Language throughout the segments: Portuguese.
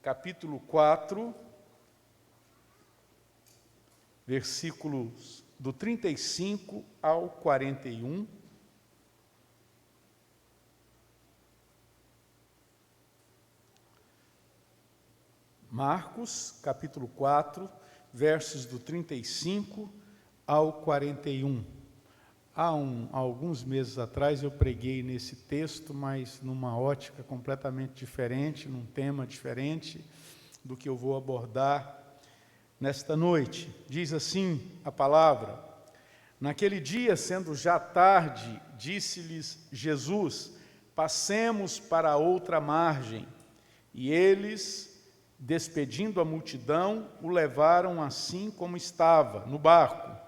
capítulo 4, versículos do 35 ao 41. Marcos, capítulo 4, versos do 35 ao 41. Há alguns meses atrás eu preguei nesse texto, mas numa ótica completamente diferente, num tema diferente do que eu vou abordar nesta noite. Diz assim a palavra: naquele dia, sendo já tarde, disse-lhes Jesus: passemos para a outra margem. E eles, despedindo a multidão, o levaram assim como estava, no barco,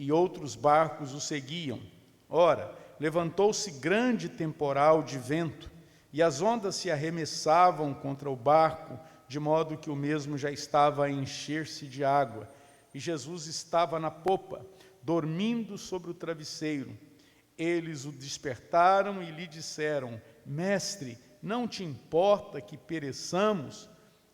e outros barcos o seguiam. Ora, levantou-se grande temporal de vento, e as ondas se arremessavam contra o barco, de modo que o mesmo já estava a encher-se de água. E Jesus estava na popa, dormindo sobre o travesseiro. Eles o despertaram e lhe disseram: Mestre, não te importa que pereçamos?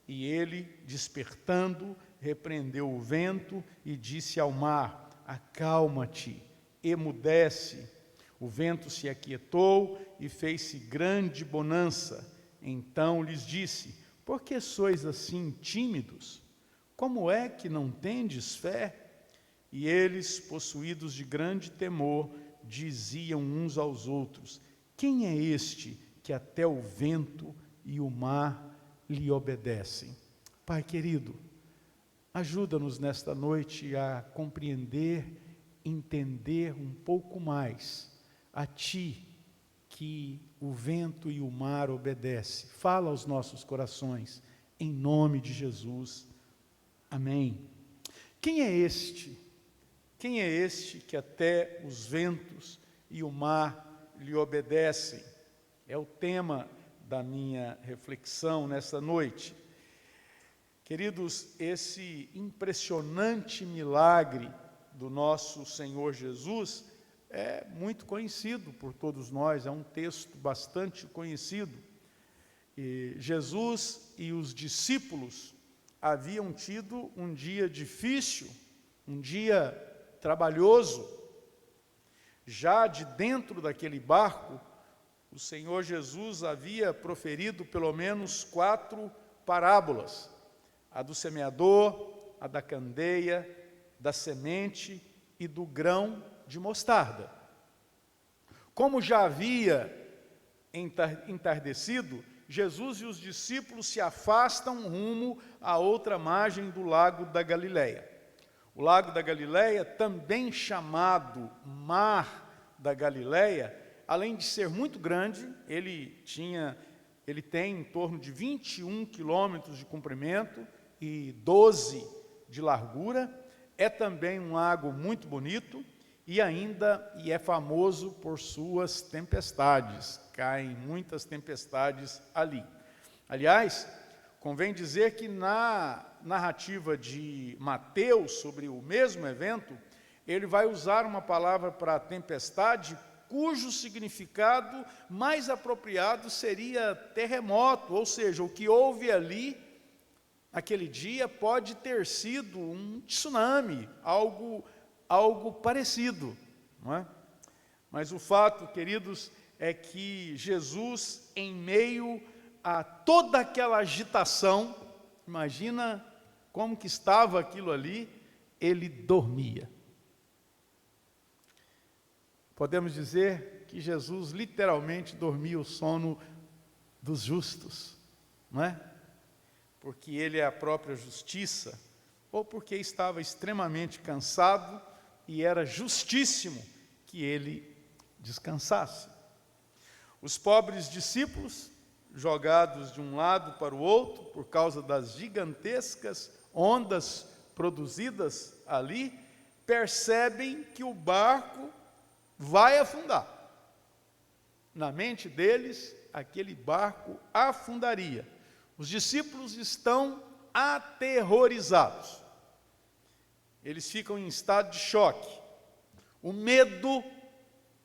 E ele, despertando, repreendeu o vento e disse ao mar: acalma-te, emudece. O vento se aquietou e fez-se grande bonança. Então lhes disse: por que sois assim tímidos? Como é que não tendes fé? E eles, possuídos de grande temor, diziam uns aos outros: quem é este que até o vento e o mar lhe obedecem? Pai querido, ajuda-nos nesta noite a compreender, entender um pouco mais a Ti, que o vento e o mar obedecem. Fala aos nossos corações, em nome de Jesus. Amém. Quem é este? Quem é este que até os ventos e o mar lhe obedecem? É o tema da minha reflexão nesta noite. Queridos, esse impressionante milagre do nosso Senhor Jesus é muito conhecido por todos nós, é um texto bastante conhecido. E Jesus e os discípulos haviam tido um dia difícil, um dia trabalhoso. Já de dentro daquele barco, o Senhor Jesus havia proferido pelo menos 4 parábolas: a do semeador, a da candeia, da semente e do grão de mostarda. Como já havia entardecido, Jesus e os discípulos se afastam rumo à outra margem do lago da Galileia. O lago da Galileia, também chamado Mar da Galileia, além de ser muito grande, ele tem em torno de 21 quilômetros de comprimento e 12 de largura. É também um lago muito bonito e é famoso por suas tempestades. Caem muitas tempestades ali. Aliás, convém dizer que na narrativa de Mateus sobre o mesmo evento, ele vai usar uma palavra para tempestade cujo significado mais apropriado seria terremoto, ou seja, o que houve ali aquele dia pode ter sido um tsunami, algo parecido, não é? Mas o fato, queridos, é que Jesus, em meio a toda aquela agitação, imagina como que estava aquilo ali, ele dormia. Podemos dizer que Jesus literalmente dormia o sono dos justos, não é? Porque ele é a própria justiça, ou porque estava extremamente cansado e era justíssimo que ele descansasse. Os pobres discípulos, jogados de um lado para o outro, por causa das gigantescas ondas produzidas ali, percebem que o barco vai afundar. Na mente deles, aquele barco afundaria. Os discípulos estão aterrorizados. Eles ficam em estado de choque. O medo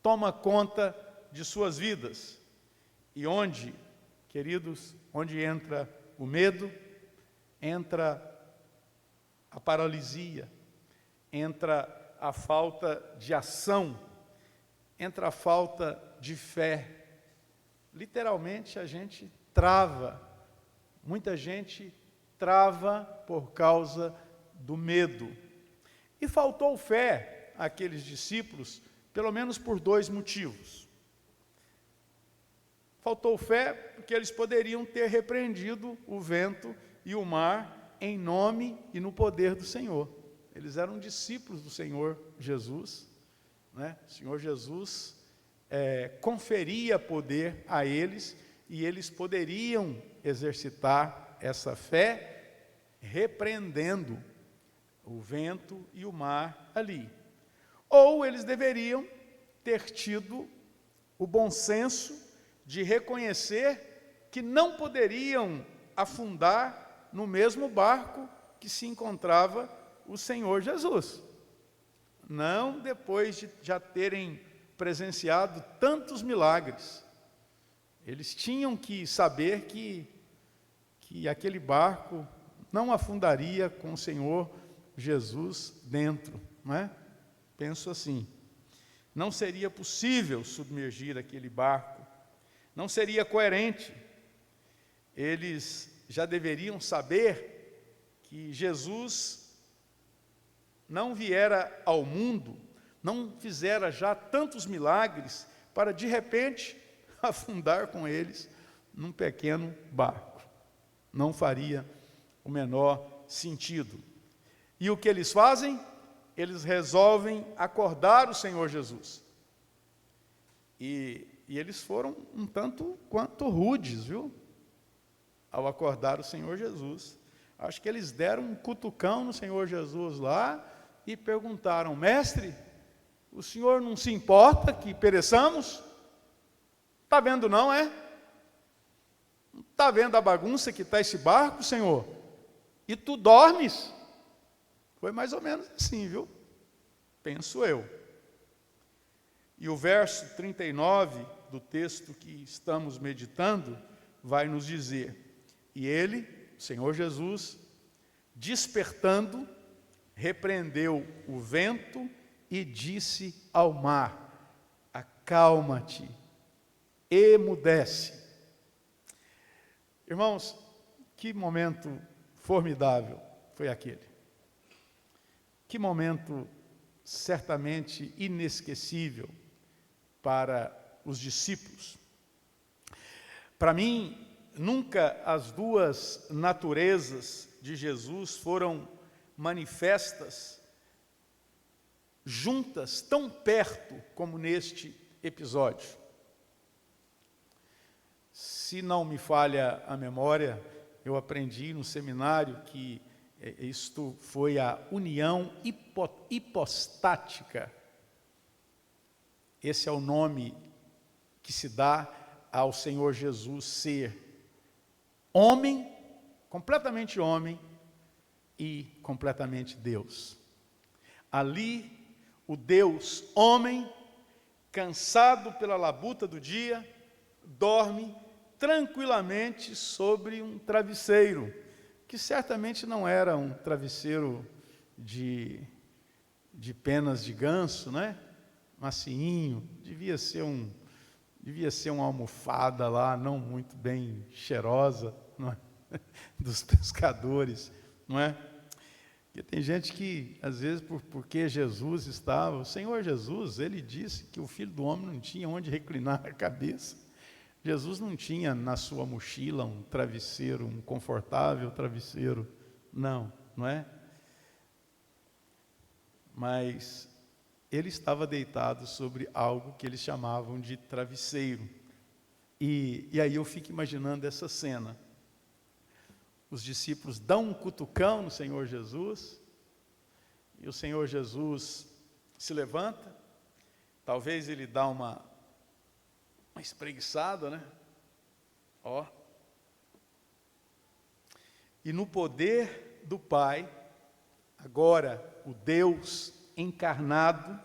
toma conta de suas vidas. E onde, queridos, onde entra o medo, entra a paralisia, entra a falta de ação, entra a falta de fé. Literalmente a gente trava, muita gente trava por causa do medo. E faltou fé àqueles discípulos, pelo menos por 2 motivos. Faltou fé porque eles poderiam ter repreendido o vento e o mar em nome e no poder do Senhor. Eles eram discípulos do Senhor Jesus, né? O Senhor Jesus conferia poder a eles e eles poderiam exercitar essa fé repreendendo o vento e o mar ali. Ou eles deveriam ter tido o bom senso de reconhecer que não poderiam afundar no mesmo barco que se encontrava o Senhor Jesus. Não depois de já terem presenciado tantos milagres. Eles tinham que saber que aquele barco não afundaria com o Senhor Jesus dentro, não é? Penso assim, não seria possível submergir aquele barco, não seria coerente. Eles já deveriam saber que Jesus não viera ao mundo, não fizera já tantos milagres para de repente afundar com eles num pequeno barco. Não faria o menor sentido. E o que eles fazem? Eles resolvem acordar o Senhor Jesus. E eles foram um tanto quanto rudes, viu? Ao acordar o Senhor Jesus. Acho que eles deram um cutucão no Senhor Jesus lá e perguntaram: mestre, o Senhor não se importa que pereçamos? Está vendo não, é? Está vendo a bagunça que está esse barco, Senhor? E tu dormes? Foi mais ou menos assim, viu? Penso eu. E o verso 39 do texto que estamos meditando vai nos dizer: e ele, o Senhor Jesus, despertando, repreendeu o vento e disse ao mar: acalma-te, emudece. Irmãos, que momento formidável foi aquele. Que momento certamente inesquecível para os discípulos. Para mim, nunca as duas naturezas de Jesus foram manifestas juntas tão perto como neste episódio. Se não me falha a memória, eu aprendi no seminário que isto foi a união hipostática. Esse é o nome que se dá ao Senhor Jesus ser homem, completamente homem e completamente Deus. Ali, o Deus homem, cansado pela labuta do dia, dorme tranquilamente sobre um travesseiro, que certamente não era um travesseiro de penas de ganso, né? Macinho, devia ser uma almofada lá, não muito bem cheirosa, não é? Dos pescadores, não é? Porque tem gente que, às vezes, porque Jesus estava, o Senhor Jesus, ele disse que o Filho do Homem não tinha onde reclinar a cabeça. Jesus não tinha na sua mochila um travesseiro, um confortável travesseiro, não é? Mas ele estava deitado sobre algo que eles chamavam de travesseiro. E aí eu fico imaginando essa cena. Os discípulos dão um cutucão no Senhor Jesus, e o Senhor Jesus se levanta, talvez ele dá uma espreguiçada, né? Ó. E no poder do Pai, agora o Deus encarnado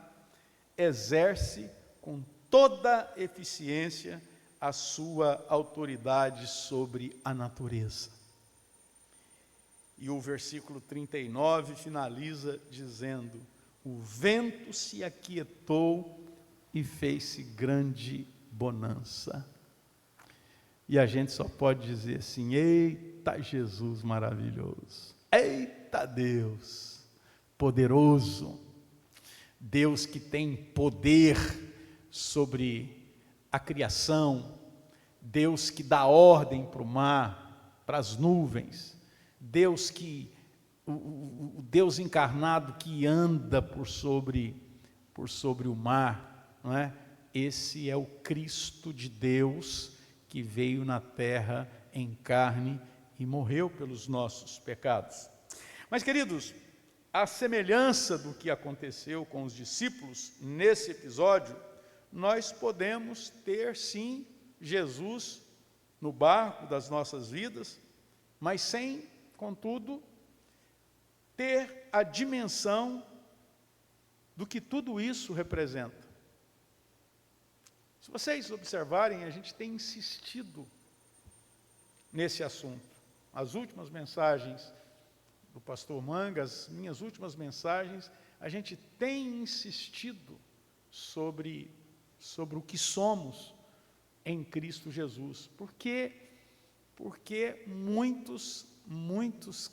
exerce com toda eficiência a sua autoridade sobre a natureza. E o versículo 39 finaliza dizendo: o vento se aquietou e fez-se grande bonança. E a gente só pode dizer assim: eita Jesus maravilhoso, eita Deus poderoso, Deus que tem poder sobre a criação, Deus que dá ordem para o mar, para as nuvens, Deus que, o Deus encarnado que anda por sobre o mar, não é? Esse é o Cristo de Deus que veio na terra em carne e morreu pelos nossos pecados. Mas, queridos, a semelhança do que aconteceu com os discípulos nesse episódio, nós podemos ter sim Jesus no barco das nossas vidas, mas sem, contudo, ter a dimensão do que tudo isso representa. Se vocês observarem, a gente tem insistido nesse assunto. As últimas mensagens do pastor Manga, as minhas últimas mensagens, a gente tem insistido sobre o que somos em Cristo Jesus. Porque muitos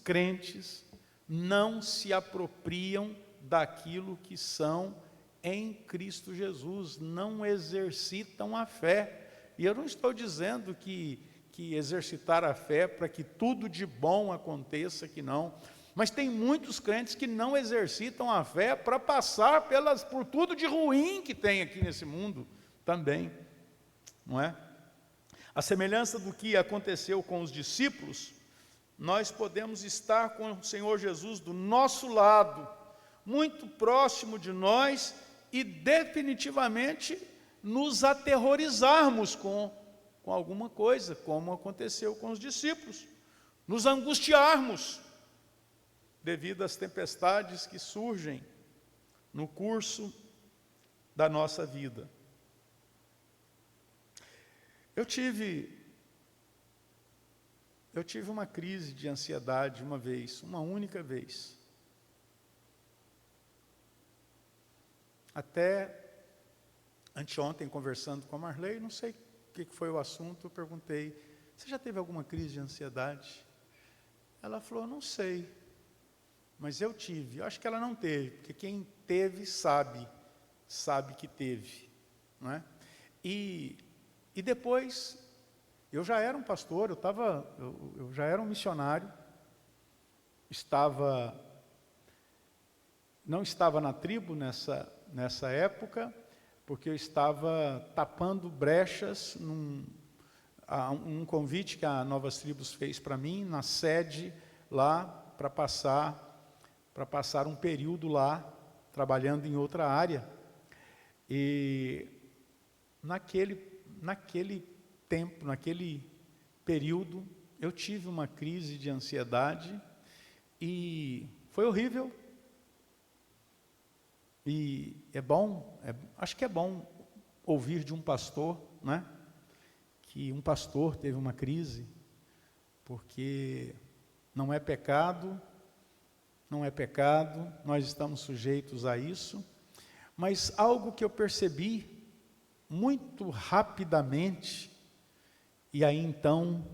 crentes não se apropriam daquilo que são em Cristo Jesus, não exercitam a fé. E eu não estou dizendo que exercitar a fé para que tudo de bom aconteça, que não. Mas tem muitos crentes que não exercitam a fé para passar por tudo de ruim que tem aqui nesse mundo também, não é? A semelhança do que aconteceu com os discípulos, nós podemos estar com o Senhor Jesus do nosso lado, muito próximo de nós, e definitivamente nos aterrorizarmos com alguma coisa, como aconteceu com os discípulos, nos angustiarmos devido às tempestades que surgem no curso da nossa vida. Eu tive uma crise de ansiedade uma vez, uma única vez. Até anteontem, conversando com a Marley, não sei o que foi o assunto, eu perguntei: você já teve alguma crise de ansiedade? Ela falou: não sei, mas eu tive. Eu acho que ela não teve, porque quem teve sabe que teve, não é? E depois, eu já era um pastor, eu já era um missionário, não estava na tribo nessa época, porque eu estava tapando brechas um convite que a Novas Tribos fez para mim, na sede lá, para passar um período lá, trabalhando em outra área. E naquele tempo, naquele período, eu tive uma crise de ansiedade e foi horrível. E acho que é bom ouvir de um pastor, né, que um pastor teve uma crise, porque não é pecado, nós estamos sujeitos a isso, mas algo que eu percebi muito rapidamente, e aí então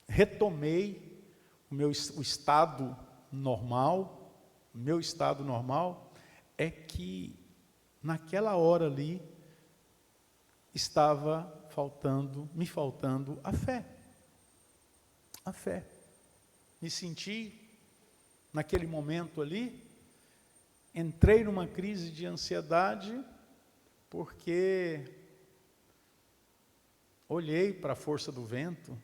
retomei o estado normal, é que naquela hora ali estava me faltando a fé. A fé. Me senti, naquele momento ali, entrei numa crise de ansiedade, porque olhei para a força do vento,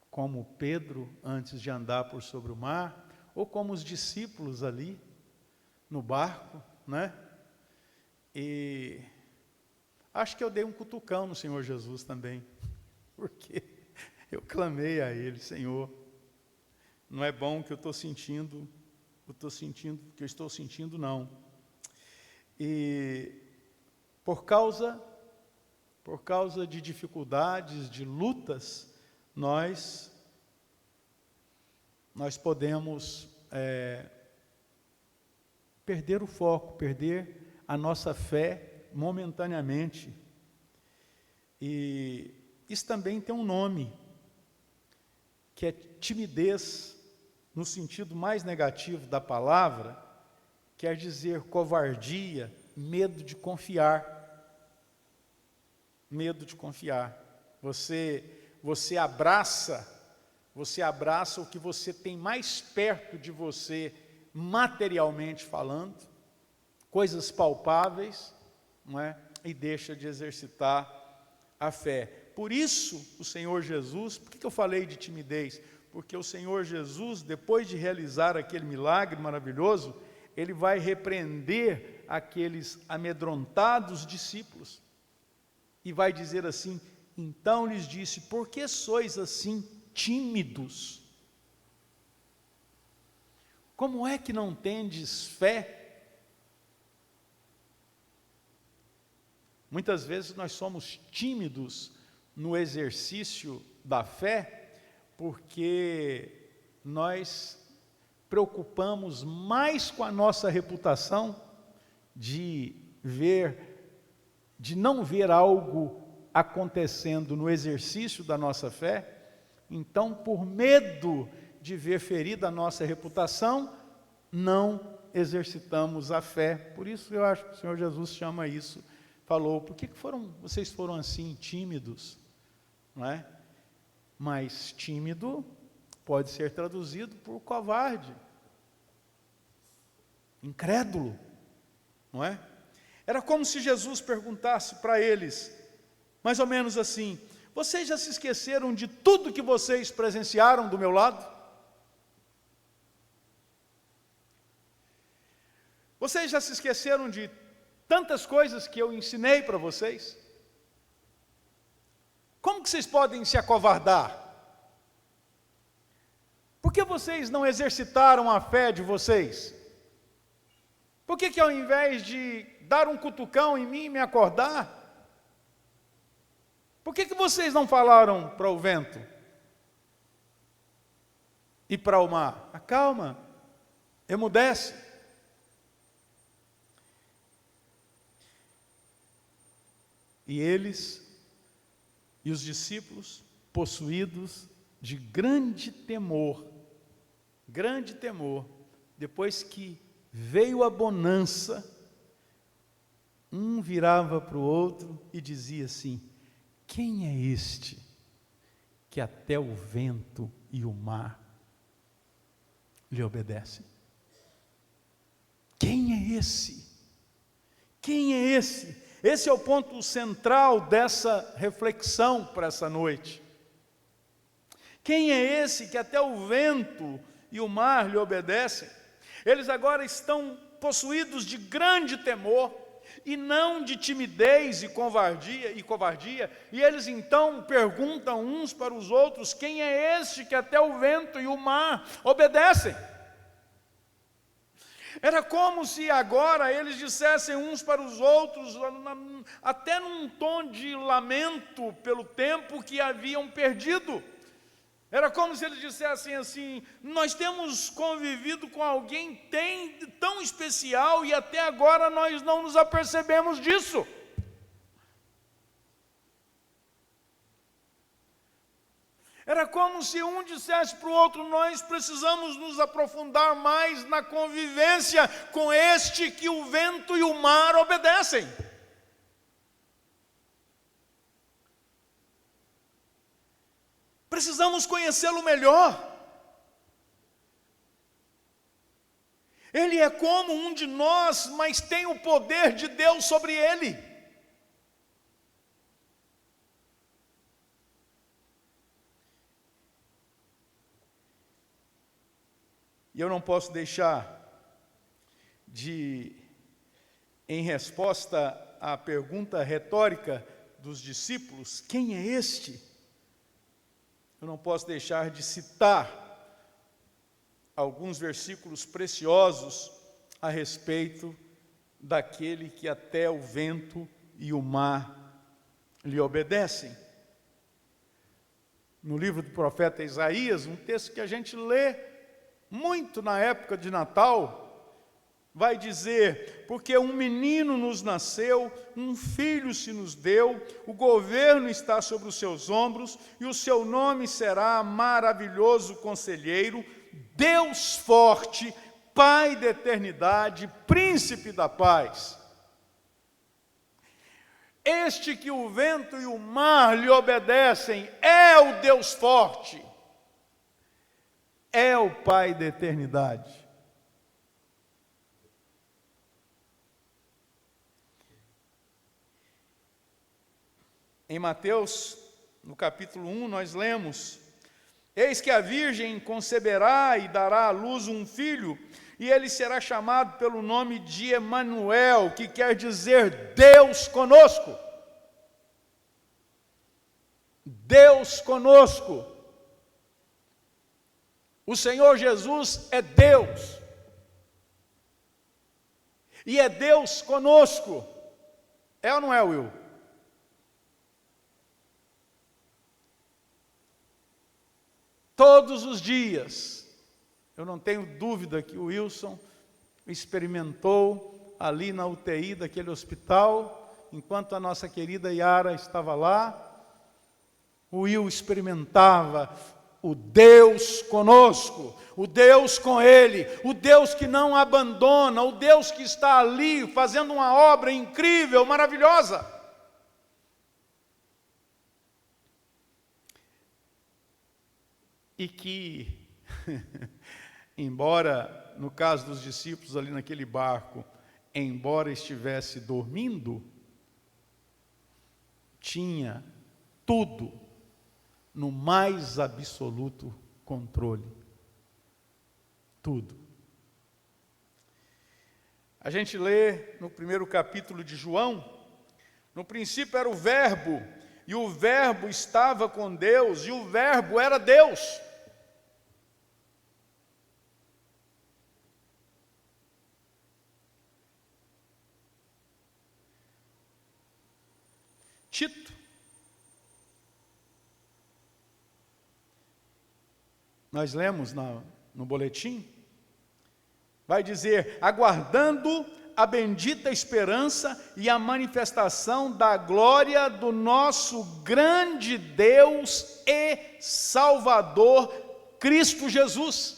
como Pedro antes de andar por sobre o mar, ou como os discípulos ali, no barco, né? E acho que eu dei um cutucão no Senhor Jesus também, porque eu clamei a Ele: Senhor, não é bom o que eu estou sentindo, não. E por causa de dificuldades, de lutas, nós nós podemos perder o foco, perder a nossa fé momentaneamente. E isso também tem um nome, que é timidez, no sentido mais negativo da palavra, quer dizer covardia, medo de confiar. Medo de confiar. Você abraça o que você tem mais perto de você, materialmente falando, coisas palpáveis, não é? E deixa de exercitar a fé. Por isso, o Senhor Jesus, por que eu falei de timidez? Porque o Senhor Jesus, depois de realizar aquele milagre maravilhoso, Ele vai repreender aqueles amedrontados discípulos, e vai dizer assim: então lhes disse, por que sois assim tímidos? Como é que não tendes fé? Muitas vezes nós somos tímidos no exercício da fé, porque nós preocupamos mais com a nossa reputação, de não ver algo acontecendo no exercício da nossa fé. Então, por medo de ver ferida a nossa reputação, não exercitamos a fé. Por isso eu acho que o Senhor Jesus chama isso, falou, por que vocês foram assim tímidos? Não é? Mas tímido pode ser traduzido por covarde, incrédulo, não é? Era como se Jesus perguntasse para eles, mais ou menos assim: vocês já se esqueceram de tudo que vocês presenciaram do meu lado? Vocês já se esqueceram de tantas coisas que eu ensinei para vocês? Como que vocês podem se acovardar? Por que vocês não exercitaram a fé de vocês? Por que ao invés de dar um cutucão em mim e me acordar, por que vocês não falaram para o vento e para o mar? Acalma, emudece. E eles e os discípulos, possuídos de grande temor, depois que veio a bonança, um virava para o outro e dizia assim: quem é este que até o vento e o mar lhe obedecem? Quem é esse? Quem é esse? Esse é o ponto central dessa reflexão para essa noite. Quem é esse que até o vento e o mar lhe obedecem? Eles agora estão possuídos de grande temor, e não de timidez e covardia, e eles então perguntam uns para os outros: quem é este que até o vento e o mar obedecem? Era como se agora eles dissessem uns para os outros, até num tom de lamento pelo tempo que haviam perdido. Era como se eles dissessem assim: nós temos convivido com alguém tão especial e até agora nós não nos apercebemos disso. Era como se um dissesse para o outro: nós precisamos nos aprofundar mais na convivência com este que o vento e o mar obedecem. Precisamos conhecê-lo melhor. Ele é como um de nós, mas tem o poder de Deus sobre ele. E eu não posso deixar de, em resposta à pergunta retórica dos discípulos, quem é este? Eu não posso deixar de citar alguns versículos preciosos a respeito daquele que até o vento e o mar lhe obedecem. No livro do profeta Isaías, um texto que a gente lê muito na época de Natal, vai dizer: porque um menino nos nasceu, um filho se nos deu, o governo está sobre os seus ombros, e o seu nome será Maravilhoso Conselheiro, Deus Forte, Pai da Eternidade, Príncipe da Paz. Este que o vento e o mar lhe obedecem é o Deus forte, é o Pai da eternidade. Em Mateus, no capítulo 1, nós lemos: eis que a virgem conceberá e dará à luz um filho, e ele será chamado pelo nome de Emanuel, que quer dizer Deus conosco. Deus conosco. O Senhor Jesus é Deus. E é Deus conosco. É ou não é, Will? Todos os dias. Eu não tenho dúvida que o Wilson experimentou ali na UTI daquele hospital, enquanto a nossa querida Yara estava lá, o Will experimentava o Deus conosco, o Deus com ele, o Deus que não abandona, o Deus que está ali fazendo uma obra incrível, maravilhosa. E que, embora, no caso dos discípulos ali naquele barco, embora estivesse dormindo, tinha tudo no mais absoluto controle. Tudo. A gente lê no primeiro capítulo de João: no princípio era o Verbo, e o Verbo estava com Deus, e o Verbo era Deus. Tito, nós lemos no boletim, vai dizer: aguardando a bendita esperança e a manifestação da glória do nosso grande Deus e Salvador, Cristo Jesus.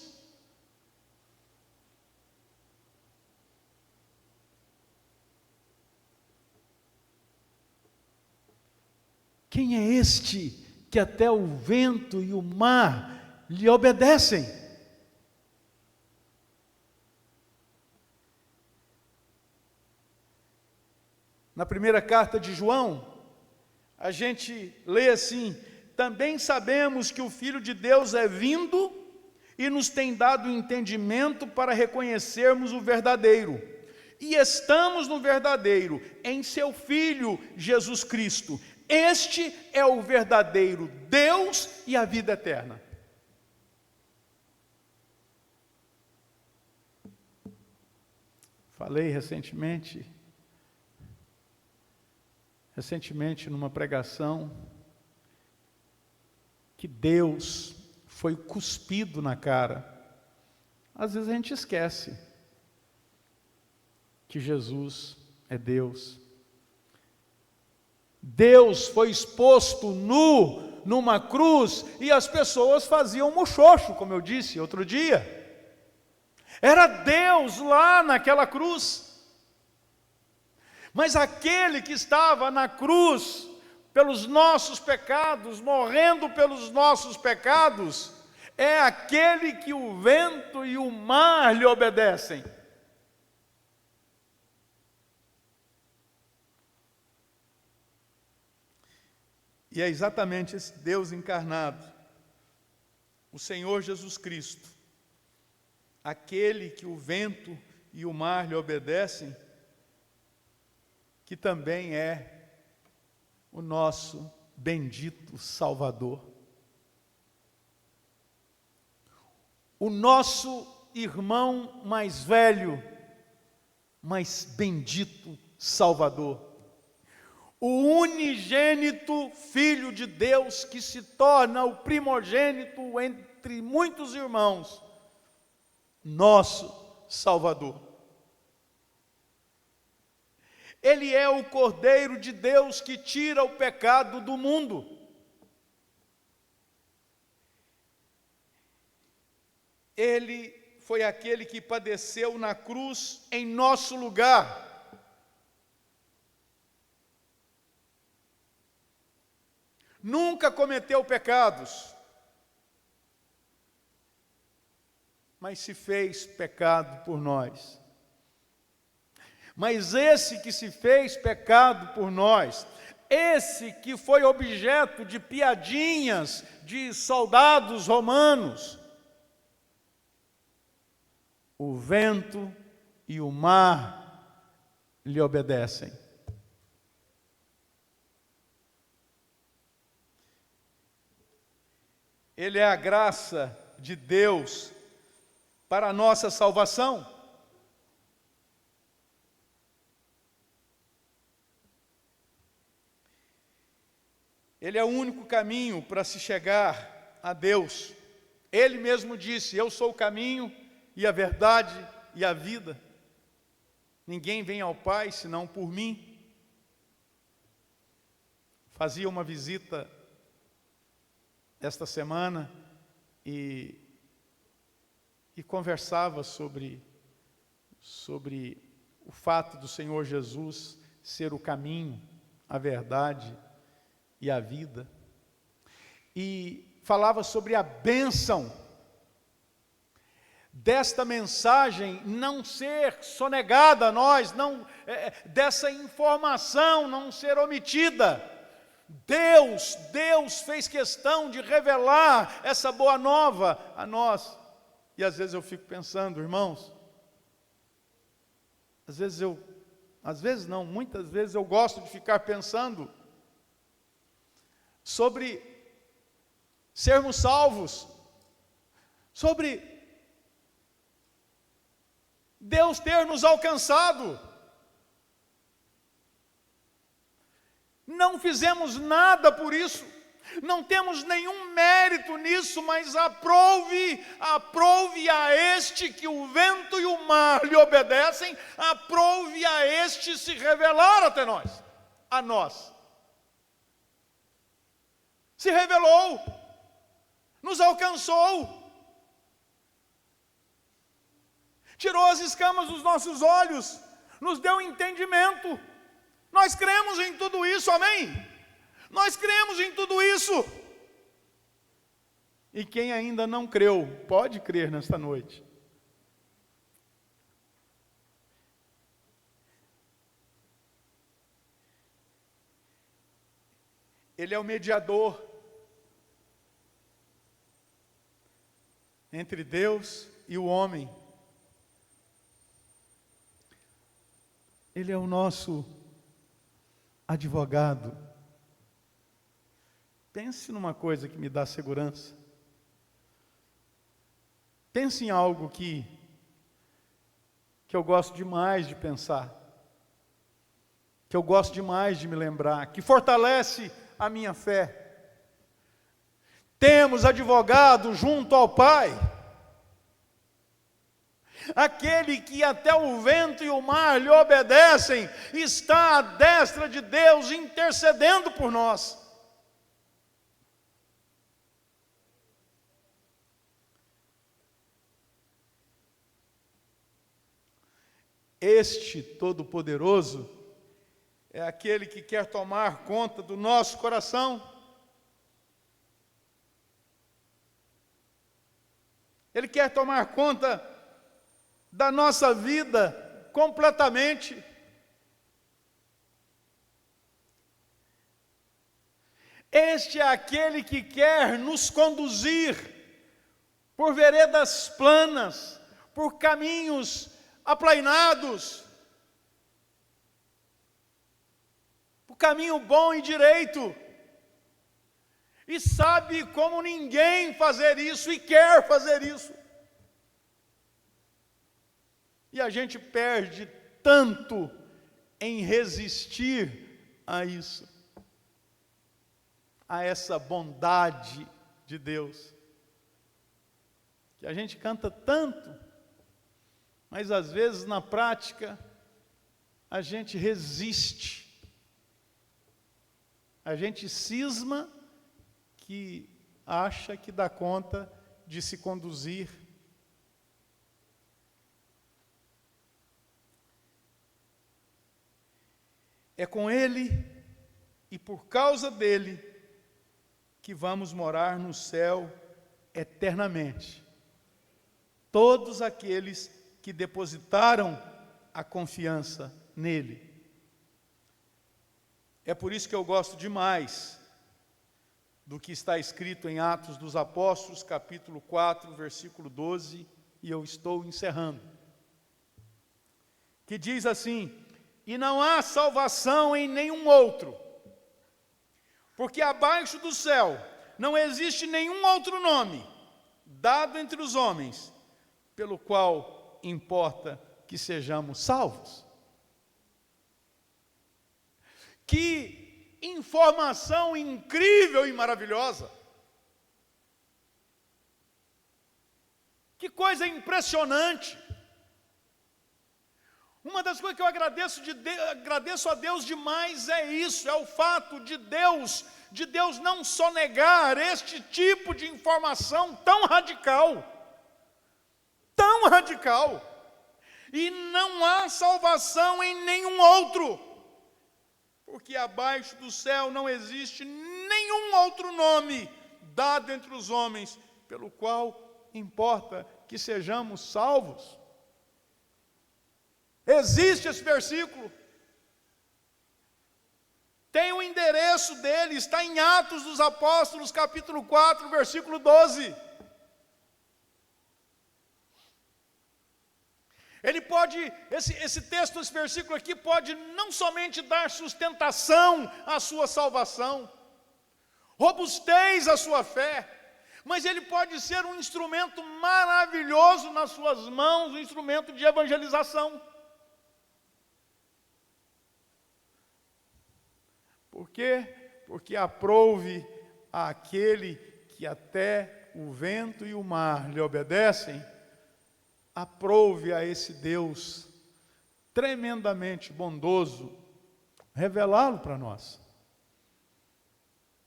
Quem é este que até o vento e o mar lhe obedecem? Na primeira carta de João, a gente lê assim: também sabemos que o Filho de Deus é vindo e nos tem dado entendimento para reconhecermos o verdadeiro. E estamos no verdadeiro, em seu Filho Jesus Cristo. Este é o verdadeiro Deus e a vida eterna. Falei recentemente numa pregação, que Deus foi cuspido na cara. Às vezes a gente esquece que Jesus é Deus. Deus foi exposto nu numa cruz e as pessoas faziam muxoxo, como eu disse outro dia. Era Deus lá naquela cruz. Mas aquele que estava na cruz pelos nossos pecados, morrendo pelos nossos pecados, é aquele que o vento e o mar lhe obedecem. E é exatamente esse Deus encarnado, o Senhor Jesus Cristo, aquele que o vento e o mar lhe obedecem, que também é o nosso bendito Salvador. O nosso irmão mais velho, mas bendito Salvador. O unigênito Filho de Deus, que se torna o primogênito entre muitos irmãos, nosso Salvador. Ele é o Cordeiro de Deus que tira o pecado do mundo. Ele foi aquele que padeceu na cruz em nosso lugar. Nunca cometeu pecados, mas se fez pecado por nós. Mas esse que se fez pecado por nós, esse que foi objeto de piadinhas de soldados romanos, o vento e o mar lhe obedecem. Ele é a graça de Deus para a nossa salvação. Ele é o único caminho para se chegar a Deus. Ele mesmo disse: eu sou o caminho e a verdade e a vida. Ninguém vem ao Pai senão por mim. Fazia uma visita esta semana e conversava sobre o fato do Senhor Jesus ser o caminho, a verdade e a vida. E falava sobre a bênção desta mensagem não ser sonegada a nós, dessa informação não ser omitida. Deus fez questão de revelar essa boa nova a nós. E às vezes eu fico pensando, irmãos, muitas vezes eu gosto de ficar pensando sobre sermos salvos, sobre Deus ter nos alcançado. Não fizemos nada por isso, não temos nenhum mérito nisso, mas aprove a este que o vento e o mar lhe obedecem, aprove a este se revelar até nós, a nós. Se revelou, nos alcançou, tirou as escamas dos nossos olhos, nos deu entendimento. Nós cremos em tudo isso, amém? Nós cremos em tudo isso. E quem ainda não creu, pode crer nesta noite. Ele é o mediador entre Deus e o homem. Ele é o nosso advogado. Pense numa coisa que me dá segurança. Pense em algo que eu gosto demais de pensar, que eu gosto demais de me lembrar, que fortalece a minha fé. Temos advogado junto ao Pai, aquele que até o vento e o mar lhe obedecem, está à destra de Deus intercedendo por nós. Este Todo-Poderoso é aquele que quer tomar conta do nosso coração. Ele quer tomar conta da nossa vida completamente. Este é aquele que quer nos conduzir por veredas planas, por caminhos aplainados, por caminho bom e direito. E sabe como ninguém fazer isso e quer fazer isso. E a gente perde tanto em resistir a isso, a essa bondade de Deus, que a gente canta tanto Mas às vezes na prática a gente resiste. A gente cisma que acha que dá conta de se conduzir. É com Ele e por causa dele que vamos morar no céu eternamente. Todos aqueles que depositaram a confiança nele. É por isso que eu gosto demais do que está escrito em Atos dos Apóstolos, capítulo 4, versículo 12, e eu estou encerrando. Que diz assim: e não há salvação em nenhum outro, porque abaixo do céu não existe nenhum outro nome dado entre os homens, pelo qual importa que sejamos salvos. Que informação incrível e maravilhosa! Que coisa impressionante! Uma das coisas que eu agradeço a Deus demais é isso, é o fato de Deus não só negar este tipo de informação tão radical, e não há salvação em nenhum outro, porque abaixo do céu não existe nenhum outro nome dado entre os homens, pelo qual importa que sejamos salvos. Existe esse versículo, tem o endereço dele, está em Atos dos Apóstolos, capítulo 4, versículo 12. Ele pode, esse texto, esse versículo aqui pode não somente dar sustentação à sua salvação, robustez à sua fé, mas ele pode ser um instrumento maravilhoso nas suas mãos, um instrumento de evangelização. Por quê? Porque aprouve àquele que até o vento e o mar lhe obedecem, aprouve a esse Deus tremendamente bondoso, revelá-lo para nós.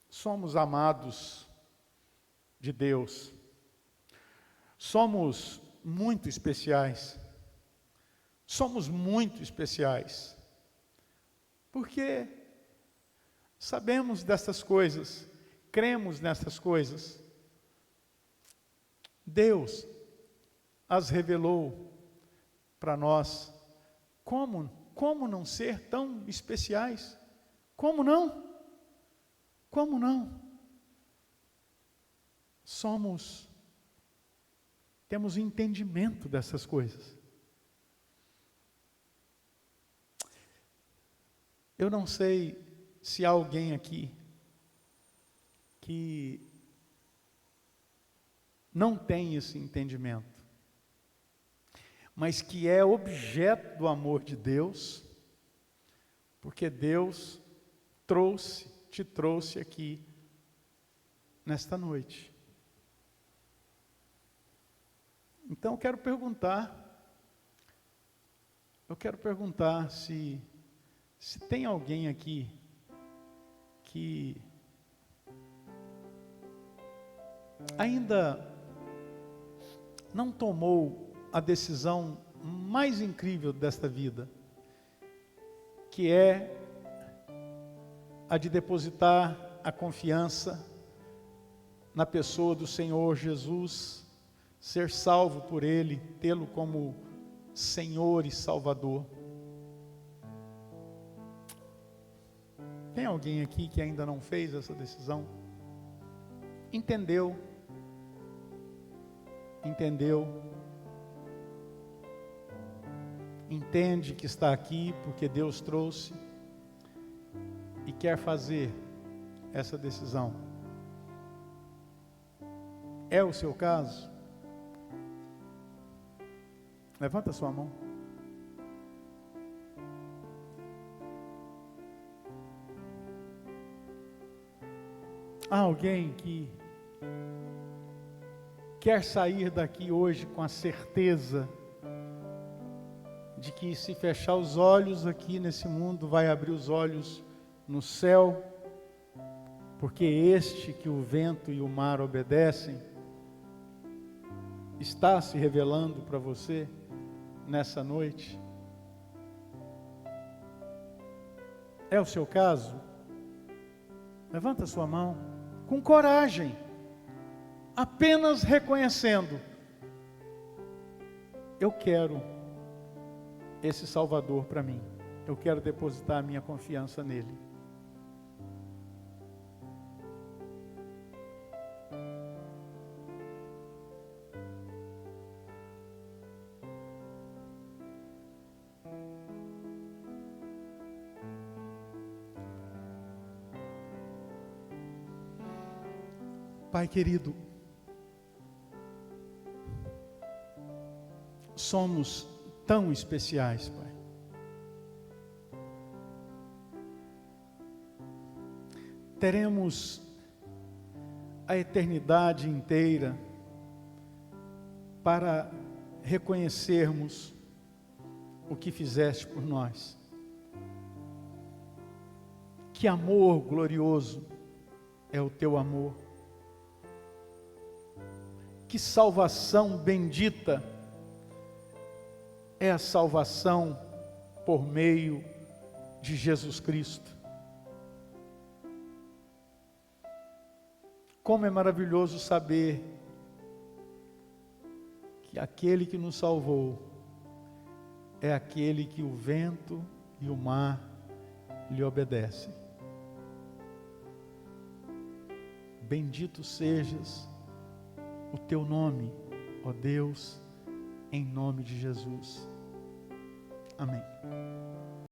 Somos amados de Deus, somos muito especiais, porque sabemos dessas coisas, cremos nessas coisas. Deus as revelou para nós. Como não ser tão especiais? Como não? Temos entendimento dessas coisas. Eu não sei se há alguém aqui que não tem esse entendimento, mas que é objeto do amor de Deus, porque Deus te trouxe aqui nesta noite. Então eu quero perguntar se tem alguém aqui que ainda não tomou a decisão mais incrível desta vida, que é a de depositar a confiança na pessoa do Senhor Jesus, ser salvo por Ele, tê-lo como Senhor e Salvador. Tem alguém aqui que ainda não fez essa decisão? Entendeu, entende que está aqui porque Deus trouxe e quer fazer essa decisão. É o seu caso? Levanta a sua mão. Há alguém que quer sair daqui hoje com a certeza de que se fechar os olhos aqui nesse mundo, vai abrir os olhos no céu, porque este que o vento e o mar obedecem, está se revelando para você nessa noite? É o seu caso? Levanta sua mão, com coragem, apenas reconhecendo: eu quero esse Salvador para mim, eu quero depositar a minha confiança nele. Pai querido, somos tão especiais, Pai. Teremos a eternidade inteira para reconhecermos o que fizeste por nós. Que amor glorioso é o teu amor. Que salvação bendita é a salvação por meio de Jesus Cristo. Como é maravilhoso saber que aquele que nos salvou é aquele que o vento e o mar lhe obedecem. Bendito sejas o teu nome, ó Deus, em nome de Jesus. Amém.